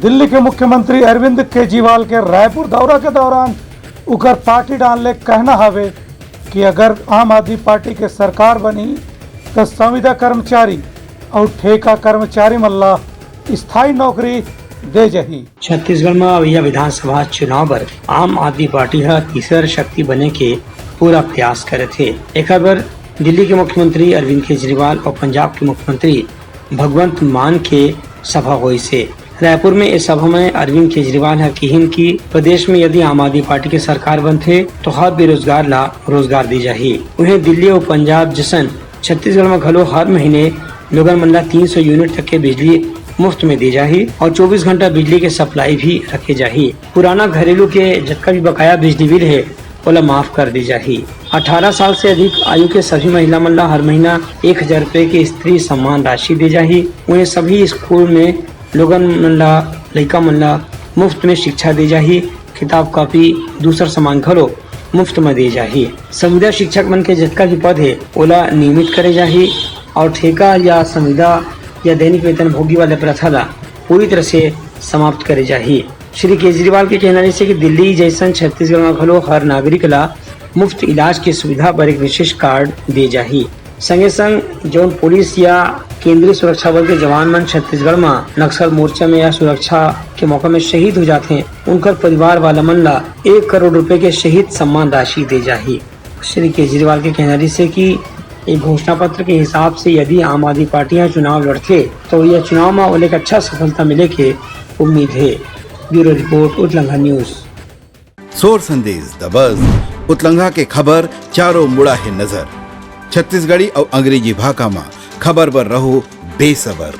दिल्ली के मुख्यमंत्री अरविंद केजरीवाल के रायपुर दौरा के दौरान उकर पार्टी डालने कहना हवे कि अगर आम आदमी पार्टी के सरकार बनी तो संविदा कर्मचारी और ठेका कर्मचारी मल्ला स्थायी नौकरी दे जही। छत्तीसगढ़ में भैया विधानसभा चुनाव पर आम आदमी पार्टी तीसर शक्ति बने के पूरा प्रयास करे थे। एक बार दिल्ली के मुख्यमंत्री अरविंद केजरीवाल और पंजाब के मुख्यमंत्री भगवंत मान के सभा हुई से रायपुर में इस सभा में अरविंद केजरीवाल कहिन की प्रदेश में यदि आम आदमी पार्टी की सरकार बनथे तो हर बेरोजगार ला रोजगार दी जाही। उन्हें दिल्ली और पंजाब जैसन छत्तीसगढ़ में घलो हर महीने लोगन मन ला 300 यूनिट तक के बिजली मुफ्त में दी जाही और 24 घंटा बिजली के सप्लाई भी रखे जाही। पुराना घरेलू के जितना भी बकाया बिजली बिल है ओला माफ कर दी जाही। 18 साल से अधिक आयु के सभी महिला मन ला हर महीना 1000 रुपए की स्त्री सम्मान राशि दी जाही। उन्हें सभी स्कूल में लोगन मन ला लड़का मन ला मुफ्त में शिक्षा दी जाही। किताब कॉपी दूसर सामान घलो मुफ्त में दी जाही। संविदा शिक्षक मन के जितना भी पद है ओला नियमित करे जाही और ठेका या संविदा या दैनिक वेतन भोगी वाले प्रथा ला पूरी तरह से समाप्त करे जाही। श्री केजरीवाल के कहना है कि दिल्ली जैसन छत्तीसगढ़ में घलो हर नागरिक ला मुफ्त इलाज की सुविधा पर एक विशेष कार्ड दे जाही। संगे संग जो पुलिस या केंद्रीय सुरक्षा बल के जवान मन छत्तीसगढ़ में नक्सल मोर्चा में या सुरक्षा के मौके में शहीद हो जाते हैं उनका परिवार वाला मन ला 1 करोड़ रुपए के शहीद सम्मान राशि दे जाही। श्री केजरीवाल के कहना है कि एक घोषणा पत्र के हिसाब से यदि आम आदमी पार्टियां चुनाव लड़ते तो यह चुनाव में उन्हें अच्छा सफलता मिले के उम्मीद है। ब्यूरो रिपोर्ट उतलंघा न्यूज। सोर संदेश द बज़ उतलंघा के खबर चारों मुड़ा है नजर। छत्तीसगढ़ी और अंग्रेजी भाषा में खबर पर रहो बेसबर।